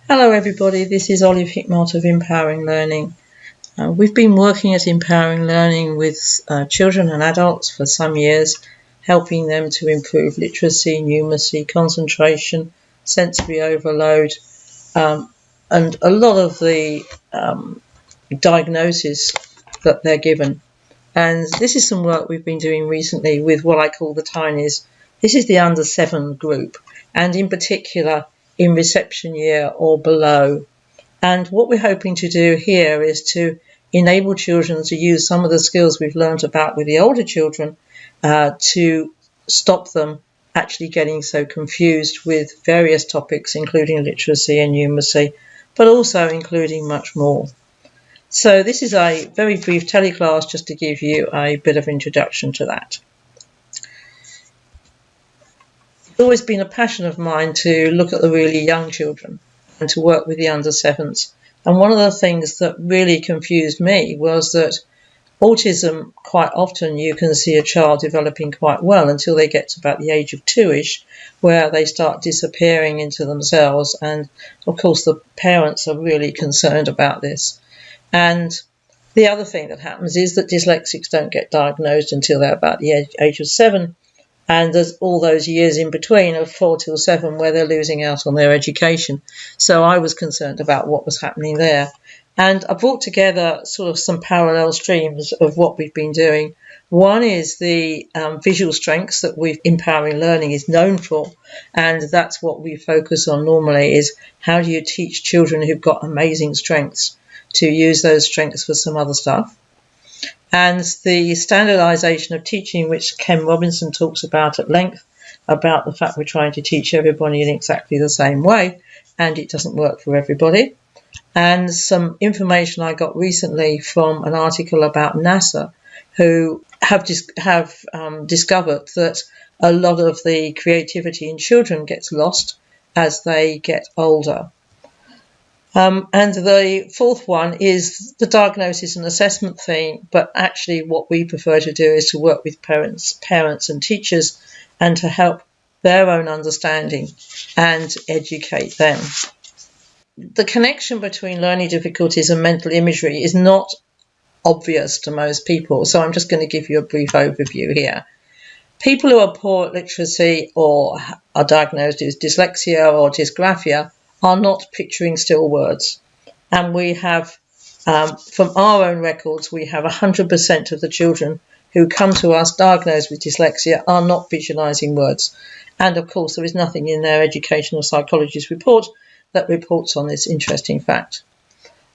Hello everybody, this is Olive Hickmott of Empowering Learning. We've been working at Empowering Learning with children and adults for some years, helping them to improve literacy, numeracy, concentration, sensory overload, and a lot of the diagnosis that they're given. And this is some work we've been doing recently with what I call the Tinies. This is the under 7 group, and in particular in reception year or below. And what we're hoping to do here is to enable children to use some of the skills we've learned about with the older children to stop them actually getting so confused with various topics, including literacy and numeracy, but also including much more. So this is a very brief teleclass just to give you a bit of introduction to that. It's always been a passion of mine to look at the really young children and to work with the under 7s. And one of the things that really confused me was that autism, quite often you can see a child developing quite well until they get to about the age of 2-ish, where they start disappearing into themselves. And of course the parents are really concerned about this. And the other thing that happens is that dyslexics don't get diagnosed until they're about the age of 7. And there's all those years in between of 4 till 7 where they're losing out on their education. So I was concerned about what was happening there. And I brought together sort of some parallel streams of what we've been doing. One is the visual strengths that Empowering Learning is known for. And that's what we focus on normally, is how do you teach children who've got amazing strengths to use those strengths for some other stuff. And the standardization of teaching, which Ken Robinson talks about at length, about the fact we're trying to teach everybody in exactly the same way, and it doesn't work for everybody. And some information I got recently from an article about NASA, who have discovered that a lot of the creativity in children gets lost as they get older. And the fourth one is the diagnosis and assessment theme, but actually what we prefer to do is to work with parents and teachers and to help their own understanding and educate them. The connection between learning difficulties and mental imagery is not obvious to most people, so I'm just going to give you a brief overview here. People who are poor at literacy or are diagnosed with dyslexia or dysgraphia are not picturing still words. And we have, from our own records, we have 100% of the children who come to us diagnosed with dyslexia are not visualising words. And of course, there is nothing in their educational psychologist report that reports on this interesting fact.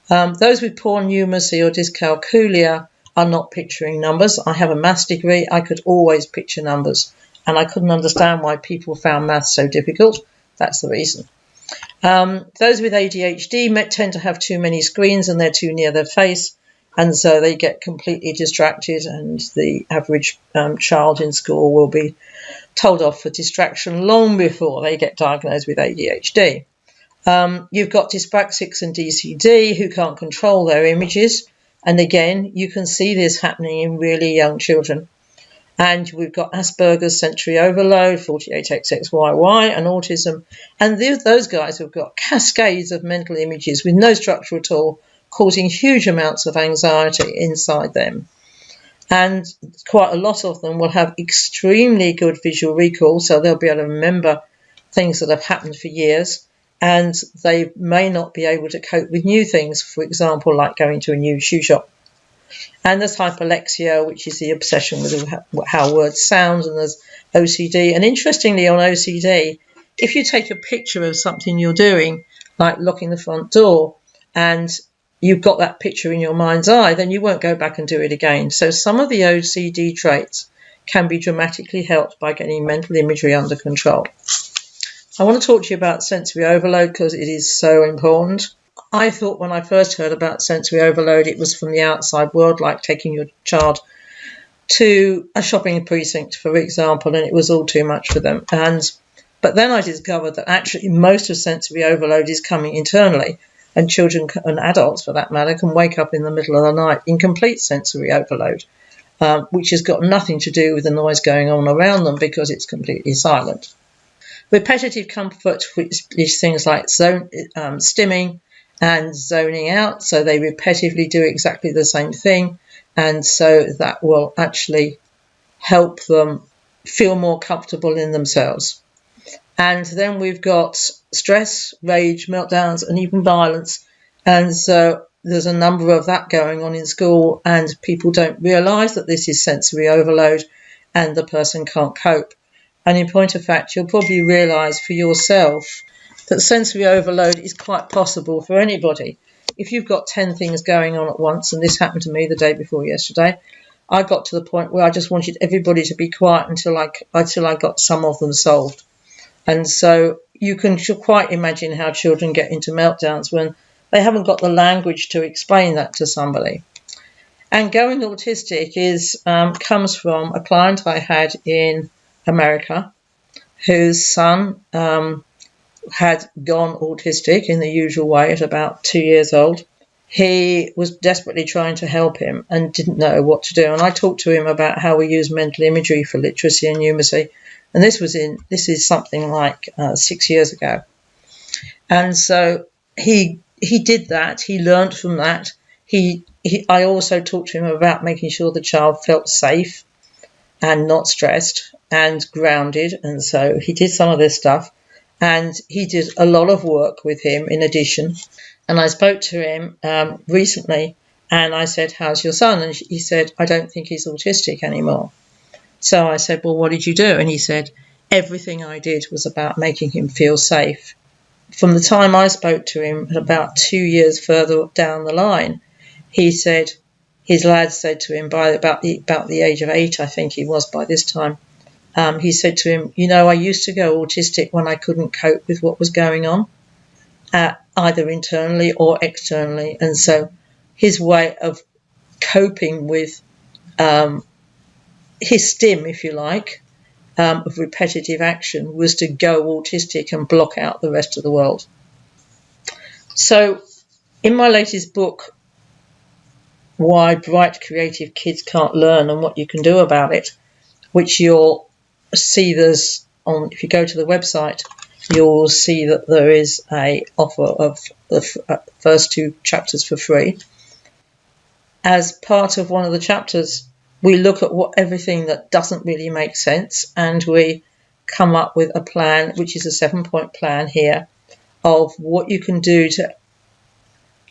Those with poor numeracy or dyscalculia are not picturing numbers. I have a maths degree. I could always picture numbers, and I couldn't understand why people found maths so difficult. That's the reason. Those with ADHD tend to have too many screens and they're too near their face, and so they get completely distracted, and the average child in school will be told off for distraction long before they get diagnosed with ADHD. You've got dyspraxics and DCD who can't control their images, and again you can see this happening in really young children. And we've got Asperger's, sensory overload, 48XXYY, and autism. And those guys have got cascades of mental images with no structure at all, causing huge amounts of anxiety inside them. And quite a lot of them will have extremely good visual recall, so they'll be able to remember things that have happened for years. And they may not be able to cope with new things, for example, like going to a new shoe shop. And there's hyperlexia, which is the obsession with how words sound, and there's OCD. And interestingly, on OCD, if you take a picture of something you're doing, like locking the front door, and you've got that picture in your mind's eye, then you won't go back and do it again. So some of the OCD traits can be dramatically helped by getting mental imagery under control. I want to talk to you about sensory overload because it is so important. I thought when I first heard about sensory overload, it was from the outside world, like taking your child to a shopping precinct, for example, and it was all too much for them. But then I discovered that actually most of sensory overload is coming internally, and children and adults, for that matter, can wake up in the middle of the night in complete sensory overload, which has got nothing to do with the noise going on around them because it's completely silent. Repetitive comfort, which is things like stimming and zoning out, so they repetitively do exactly the same thing, and so that will actually help them feel more comfortable in themselves. And then we've got stress, rage, meltdowns, and even violence, and so there's a number of that going on in school, and people don't realise that this is sensory overload and the person can't cope. And in point of fact, you'll probably realise for yourself that sensory overload is quite possible for anybody. If you've got 10 things going on at once, and this happened to me the day before yesterday, I got to the point where I just wanted everybody to be quiet until I got some of them solved. And so you can quite imagine how children get into meltdowns when they haven't got the language to explain that to somebody. And going autistic comes from a client I had in America whose son had gone autistic in the usual way at about 2 years old. He was desperately trying to help him and didn't know what to do. And I talked to him about how we use mental imagery for literacy and numeracy. And this is something like 6 years ago. And so he did that. He learned from that. I also talked to him about making sure the child felt safe and not stressed and grounded. And so he did some of this stuff. And he did a lot of work with him in addition. And I spoke to him recently and I said, "How's your son?" And he said, "I don't think he's autistic anymore." So I said, "Well, what did you do?" And he said, "Everything I did was about making him feel safe." From the time I spoke to him, about 2 years further down the line, he said, his lad said to him by about the age of 8, I think he was by this time, he said to him, "I used to go autistic when I couldn't cope with what was going on, either internally or externally." And so his way of coping with his stim, if you like, of repetitive action was to go autistic and block out the rest of the world. So in my latest book, Why Bright Creative Kids Can't Learn and What You Can Do About It, which you'll see if you go to the website, you'll see that there is a offer of the first 2 chapters for free. As part of one of the chapters, we look at everything that doesn't really make sense, and we come up with a plan, which is a 7-point plan here, of what you can do to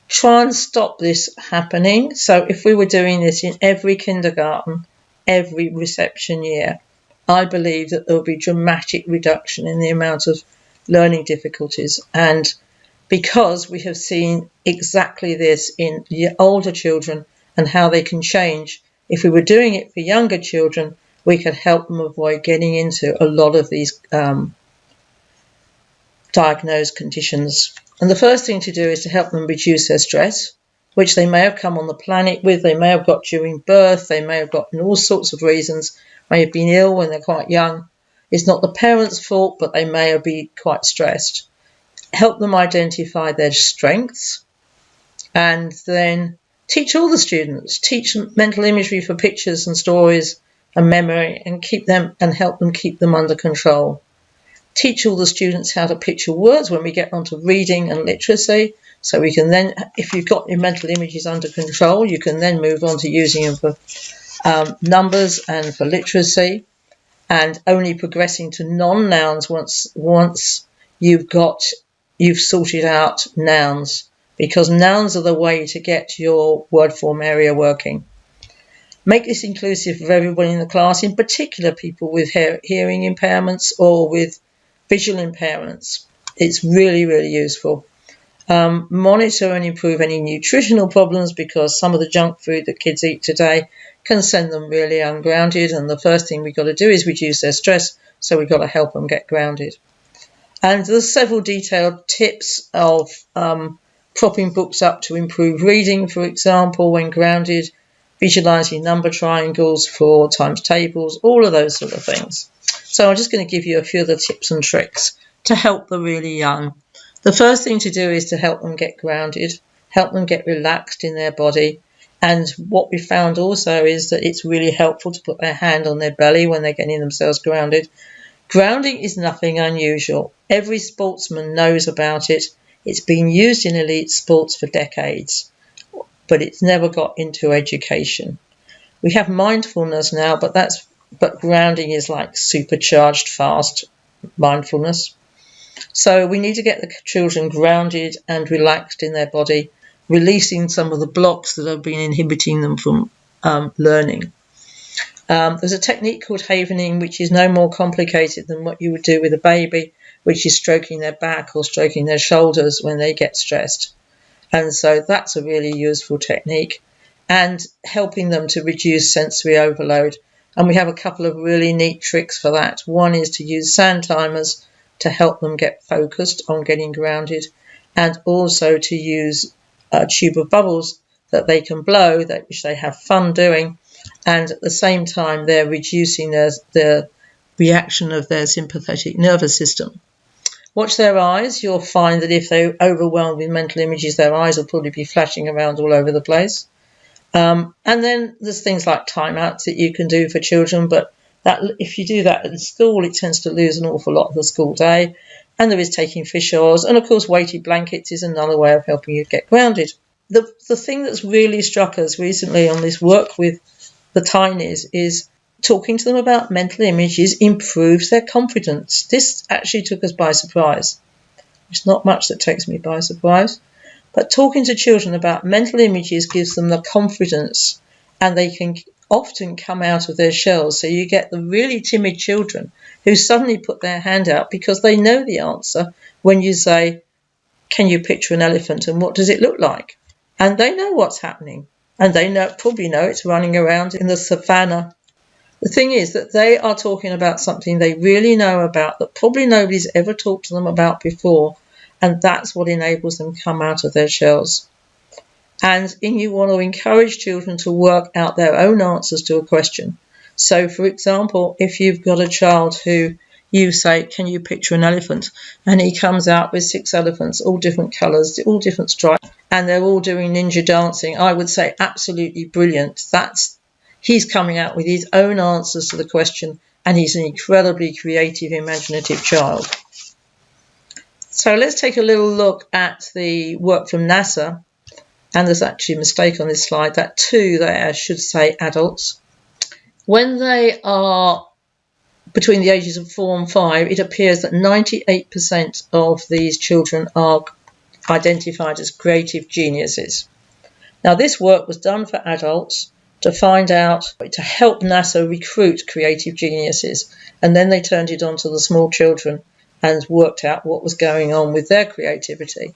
try and stop this happening. So if we were doing this in every kindergarten, every reception year, I believe that there will be dramatic reduction in the amount of learning difficulties. And because we have seen exactly this in the older children and how they can change, if we were doing it for younger children, we could help them avoid getting into a lot of these diagnosed conditions. And the first thing to do is to help them reduce their stress, which they may have come on the planet with, they may have got during birth, they may have gotten all sorts of reasons, may have been ill when they're quite young. It's not the parents' fault, but they may have been quite stressed. Help them identify their strengths, and then teach all the students, teach mental imagery for pictures and stories and memory, and help them keep them under control. Teach all the students how to picture words when we get onto reading and literacy, so we can then, if you've got your mental images under control, you can then move on to using them for numbers and for literacy, and only progressing to non-nouns once you've sorted out nouns, because nouns are the way to get your word form area working. Make this inclusive of everybody in the class, in particular people with hearing impairments or with visual impairments. It's really, really useful. Monitor and improve any nutritional problems, because some of the junk food that kids eat today can send them really ungrounded, and the first thing we've got to do is reduce their stress, so we've got to help them get grounded. And there's several detailed tips of propping books up to improve reading, for example, when grounded, visualising number triangles for times tables, all of those sort of things. So I'm just going to give you a few of the tips and tricks to help the really young. The first thing to do is to help them get grounded, help them get relaxed in their body. And what we found also is that it's really helpful to put their hand on their belly when they're getting themselves grounded, Grounding is nothing unusual. Every sportsman knows about it. It's been used in elite sports for decades, but it's never got into education. We have mindfulness now, but grounding is like supercharged fast mindfulness. So we need to get the children grounded and relaxed in their body, releasing some of the blocks that have been inhibiting them from learning. There's a technique called havening, which is no more complicated than what you would do with a baby, which is stroking their back or stroking their shoulders when they get stressed. And so that's a really useful technique, and helping them to reduce sensory overload. And we have a couple of really neat tricks for that. One is to use sand timers to help them get focused on getting grounded, and also to use a tube of bubbles that they can blow, which they have fun doing, and at the same time they're reducing the reaction of their sympathetic nervous system. Watch their eyes. You'll find that if they're overwhelmed with mental images, their eyes will probably be flashing around all over the place. And then there's things like timeouts that you can do for children, but that if you do that at school, it tends to lose an awful lot of the school day. And there is taking fish oils, and of course weighted blankets is another way of helping you get grounded. The thing that's really struck us recently on this work with the tinies is talking to them about mental images improves their confidence. This actually took us by surprise. It's not much that takes me by surprise, but talking to children about mental images gives them the confidence, and they can often come out of their shells. So you get the really timid children who suddenly put their hand out because they know the answer when you say, can you picture an elephant and what does it look like? And they know what's happening, and they probably know it's running around in the savannah. The thing is that they are talking about something they really know about that probably nobody's ever talked to them about before, and that's what enables them to come out of their shells. And you want to encourage children to work out their own answers to a question. So, for example, if you've got a child who you say, can you picture an elephant? And he comes out with 6 elephants, all different colours, all different stripes, and they're all doing ninja dancing. I would say absolutely brilliant. He's coming out with his own answers to the question, and he's an incredibly creative, imaginative child. So let's take a little look at the work from NASA. And there's actually a mistake on this slide. That 2 there should say adults. When they are between the ages of 4 and 5, it appears that 98% of these children are identified as creative geniuses. Now, this work was done for adults to find out, to help NASA recruit creative geniuses. And then they turned it on to the small children and worked out what was going on with their creativity.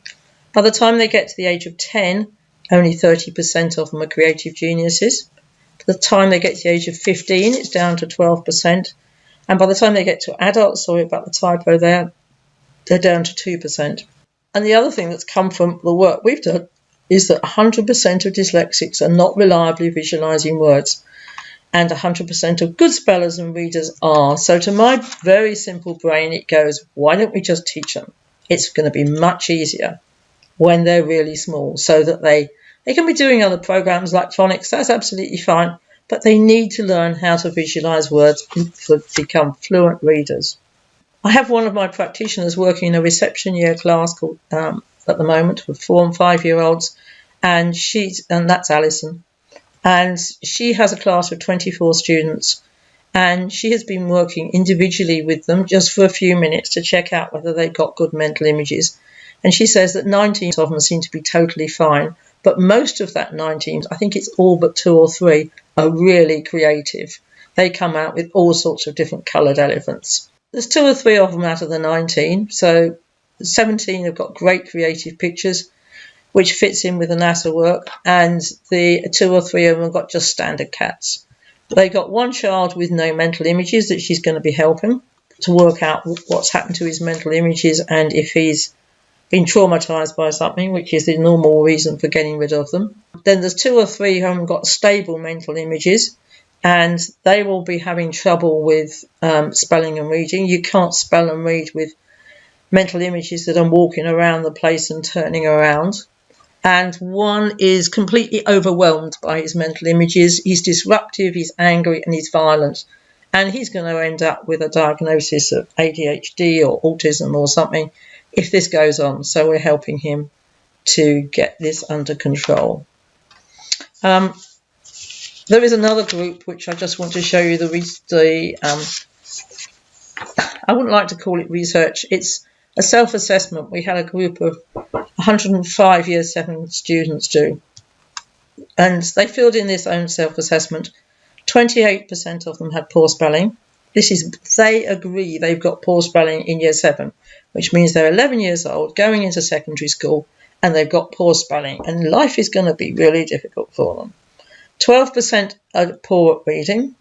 By the time they get to the age of 10, only 30% of them are creative geniuses. By the time they get to the age of 15, it's down to 12%. And by the time they get to adults, sorry about the typo there, they're down to 2%. And the other thing that's come from the work we've done is that 100% of dyslexics are not reliably visualising words, and 100% of good spellers and readers are. So to my very simple brain, it goes, why don't we just teach them? It's going to be much easier when they're really small, so that they can be doing other programs like phonics. That's absolutely fine, but they need to learn how to visualise words to become fluent readers. I have one of my practitioners working in a reception year class called at the moment with 4 and 5 year olds, and that's Alison, and she has a class of 24 students, and she has been working individually with them just for a few minutes to check out whether they've got good mental images. And she says that 19 of them seem to be totally fine, but most of that 19, I think it's all but 2 or 3, are really creative. They come out with all sorts of different coloured elephants. There's 2 or 3 of them out of the 19, so 17 have got great creative pictures, which fits in with the NASA work, and the 2 or 3 of them have got just standard cats. They got one child with no mental images that she's going to be helping to work out what's happened to his mental images and if he's been traumatised by something, which is the normal reason for getting rid of them. Then there's 2 or 3 who haven't got stable mental images, and they will be having trouble with spelling and reading. You can't spell and read with mental images that are walking around the place and turning around. And one is completely overwhelmed by his mental images. He's disruptive, he's angry, and he's violent. and he's going to end up with a diagnosis of ADHD or autism or something if this goes on. So we're helping him to get this under control. There is another group which I just want to show you I wouldn't like to call it research. It's a self-assessment. We had a group of 105 Year 7 students do, and they filled in this own self-assessment. 28% of them had poor spelling. They agree they've got poor spelling in Year 7, which means they're 11 years old, going into secondary school, and they've got poor spelling, and life is going to be really difficult for them. 12% are poor at reading.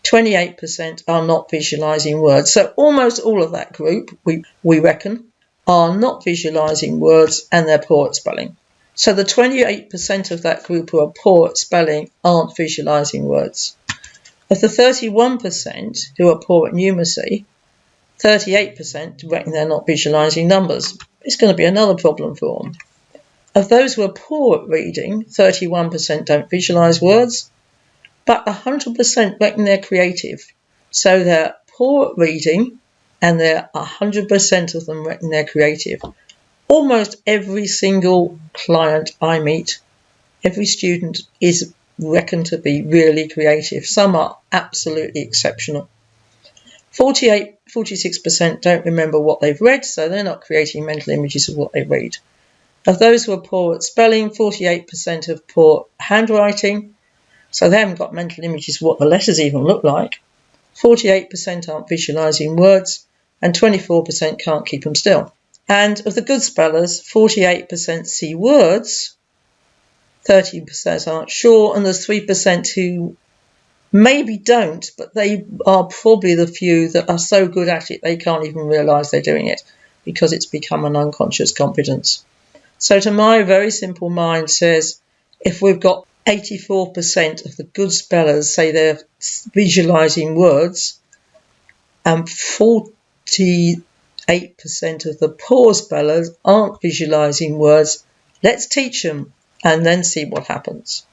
28% are not visualising words. So almost all of that group, we reckon, are not visualising words, and they're poor at spelling. So the 28% of that group who are poor at spelling aren't visualising words. Of the 31% who are poor at numeracy, 38% reckon they're not visualising numbers. It's going to be another problem for them. Of those who are poor at reading, 31% don't visualise words, but 100% reckon they're creative. So they're poor at reading, and 100% of them reckon they're creative. Almost every single client I meet, every student is reckoned to be really creative. Some are absolutely exceptional. 46% don't remember what they've read, so they're not creating mental images of what they read. Of those who are poor at spelling, 48% have poor handwriting, so they haven't got mental images of what the letters even look like. 48% aren't visualising words, and 24% can't keep them still. And of the good spellers, 48% see words, 30% aren't sure, and there's 3% who maybe don't, but they are probably the few that are so good at it they can't even realise they're doing it because it's become an unconscious competence. So to my very simple mind says, if we've got 84% of the good spellers say they're visualising words, and 48% of the poor spellers aren't visualising words, let's teach them and then see what happens.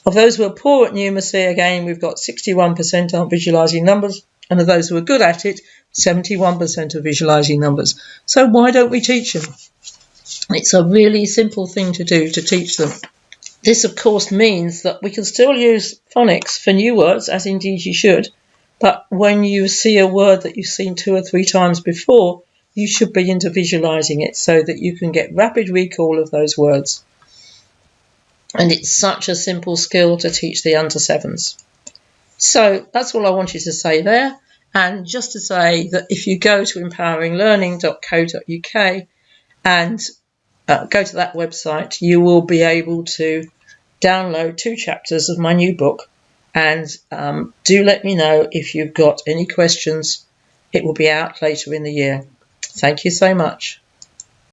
Of those who are poor at numeracy, again, we've got 61% aren't visualising numbers, and of those who are good at it, 71% are visualising numbers. So why don't we teach them? It's a really simple thing to do, to teach them. This, of course, means that we can still use phonics for new words, as indeed you should, but when you see a word that you've seen 2 or 3 times before, you should begin to visualising it so that you can get rapid recall of those words. And it's such a simple skill to teach the under 7s. So that's all I wanted to say there. And just to say that if you go to empoweringlearning.co.uk and go to that website, you will be able to download 2 chapters of my new book. And do let me know if you've got any questions. It will be out later in the year. Thank you so much.